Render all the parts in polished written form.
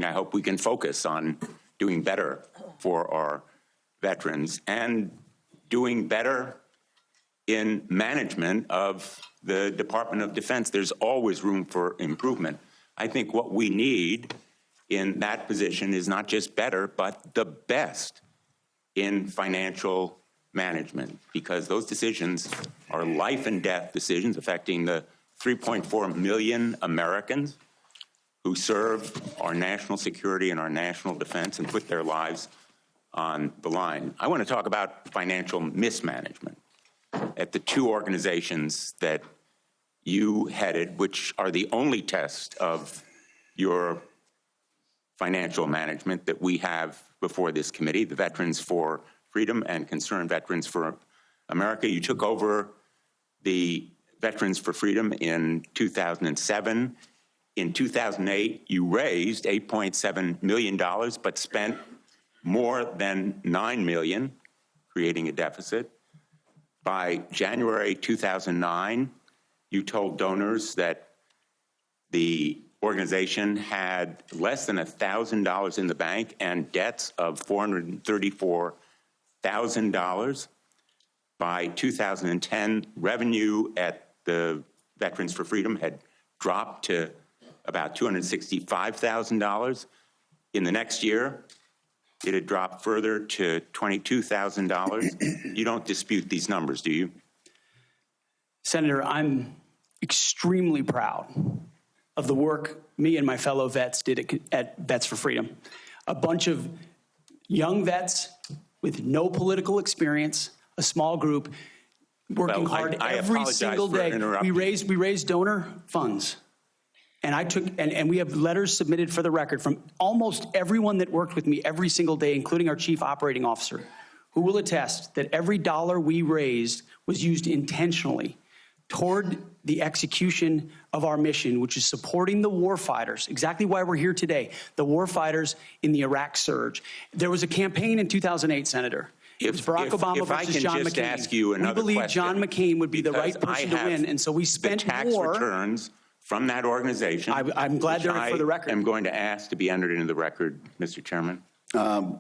mean, I hope we can focus on doing better for our veterans and doing better in management of the Department of Defense. There's always room for improvement. I think what we need in that position is not just better, but the best in financial management, because those decisions are life and death decisions affecting the 3.4 million Americans who serve our national security and our national defense and put their lives on the line. I want to talk about financial mismanagement at the two organizations that you headed, which are the only test of your financial management that we have before this committee, the Veterans for Freedom and Concerned Veterans for America. You took over the Veterans for Freedom in 2007. In 2008, you raised $8.7 million, but spent more than $9 million, creating a deficit. By January 2009, you told donors that the organization had less than $1,000 in the bank and debts of $434,000. By 2010, revenue at the Veterans for Freedom had dropped to about $265,000. In the next year, it had dropped further to $22,000. You don't dispute these numbers, do you? Senator, I'm extremely proud of the work me and my fellow vets did at Vets for Freedom. A bunch of young vets with no political experience, a small group working hard every single day. We raised donor funds. And we have letters submitted for the record from almost everyone that worked with me every single day, including our chief operating officer, who will attest that every dollar we raised was used intentionally toward the execution of our mission, which is supporting the warfighters, exactly why we're here today, the warfighters in the Iraq surge. There was a campaign in 2008, Senator. It was Barack Obama versus John McCain. Ask you another we believe question, John McCain would be the right person to win, and so we spent the tax more. returns from that organization. I'm glad they're for the record. I'm going to ask to be entered into the record, Mr. Chairman.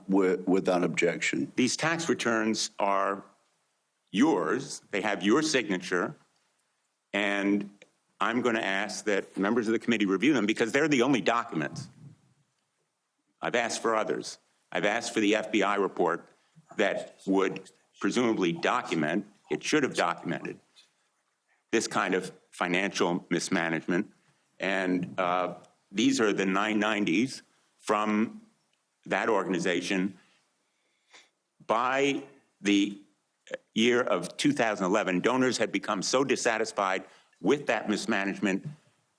Without objection. These tax returns are yours. They have your signature. And I'm going to ask that members of the committee review them because they're the only documents. I've asked for others. I've asked for the FBI report that would presumably document, it should have documented, this kind of financial mismanagement. And these are the 990s from that organization. By the year of 2011, donors had become so dissatisfied with that mismanagement,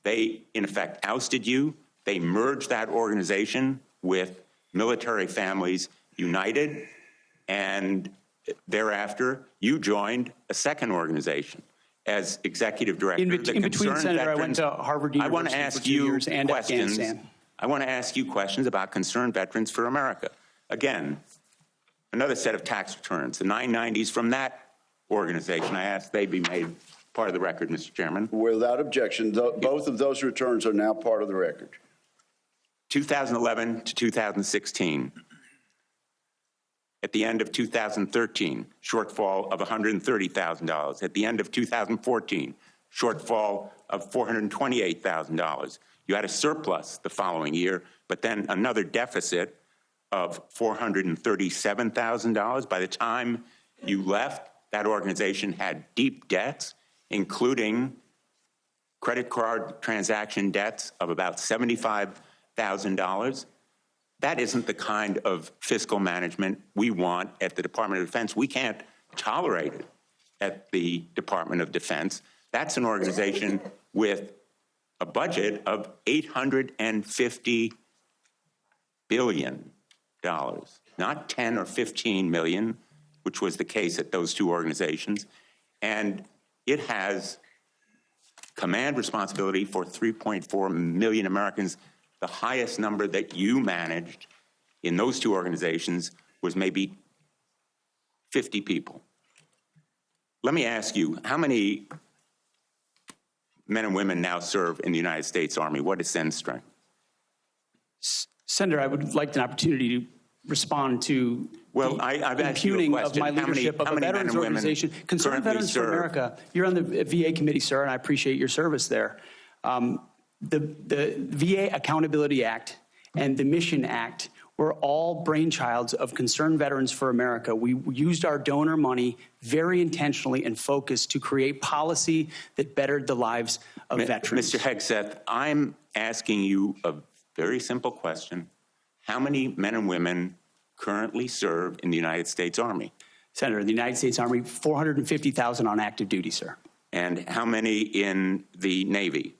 they, in effect, ousted you. They merged that organization with Military Families United, and thereafter, you joined a second organization as executive director. In between, Senator, I went to Harvard University I want to ask for 2 years and Afghanistan. I want to ask you questions about Concerned Veterans for America. Again, another set of tax returns, the 990s from that organization. I ask they be made part of the record, Mr. Chairman. Without objection, both of those returns are now part of the record. 2011 to 2016. At the end of 2013, shortfall of $130,000. At the end of 2014, shortfall of $428,000. You had a surplus the following year, but then another deficit of $437,000. By the time you left, that organization had deep debts, including credit card transaction debts of about $75,000. That isn't the kind of fiscal management we want at the Department of Defense. We can't tolerate it at the Department of Defense. That's an organization with a budget of $850 billion. Not 10 or 15 million, which was the case at those two organizations. And it has command responsibility for 3.4 million Americans. The highest number that you managed in those two organizations was maybe 50 people. Let me ask you, how many men and women now serve in the United States Army? What is Sen's strength? Senator, I would like an opportunity to respond to Well, the I've asked you a impugning of question. my How many- leadership how of a many men veterans and women organization. Concerned currently Veterans for serve? America, you're on the VA committee, sir, and I appreciate your service there. The VA Accountability Act and the Mission Act were all brainchilds of Concerned Veterans for America. We used our donor money very intentionally and focused to create policy that bettered the lives of veterans. Mr. Hegseth, I'm asking you a very simple question. How many men and women currently serve in the United States Army? Senator, the United States Army, 450,000 on active duty, sir. And how many in the Navy?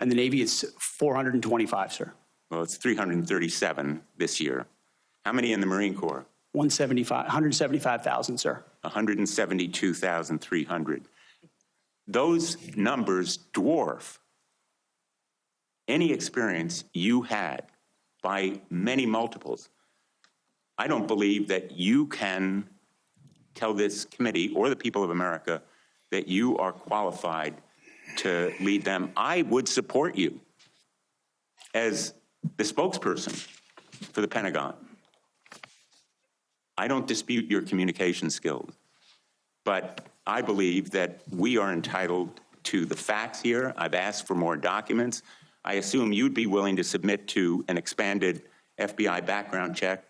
And the Navy is 425, sir. Well, it's 337 this year. How many in the Marine Corps? 175,000, sir. 172,300. Those numbers dwarf any experience you had by many multiples. I don't believe that you can tell this committee or the people of America that you are qualified to lead them. I would support you as the spokesperson for the Pentagon. I don't dispute your communication skills, but I believe that we are entitled to the facts here. I've asked for more documents. I assume you'd be willing to submit to an expanded FBI background check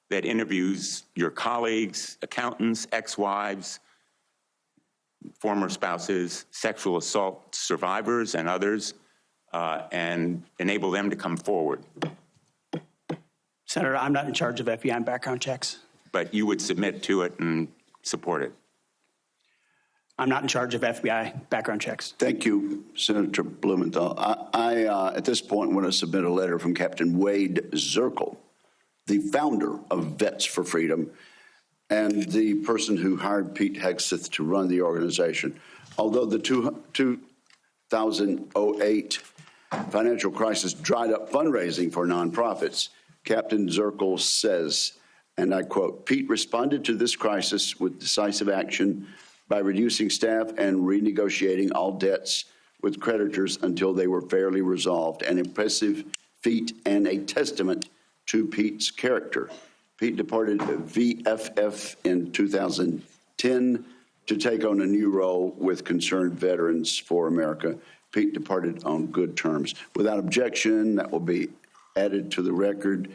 that interviews your colleagues, accountants, ex-wives, former spouses, sexual assault survivors, and others, and enable them to come forward. Senator, I'm not in charge of FBI background checks. But you would submit to it and support it. I'm not in charge of FBI background checks. Thank you, Senator Blumenthal. I at this point, want to submit a letter from Captain Wade Zirkle, the founder of Vets for Freedom and the person who hired Pete Hegseth to run the organization. Although the 2008 financial crisis dried up fundraising for nonprofits, Captain Zirkle says, and I quote, "Pete responded to this crisis with decisive action by reducing staff and renegotiating all debts with creditors until they were fairly resolved, an impressive feat and a testament to Pete's character." Pete departed VFF in 2010 to take on a new role with Concerned Veterans for America. Pete departed on good terms. Without objection, that will be added to the record.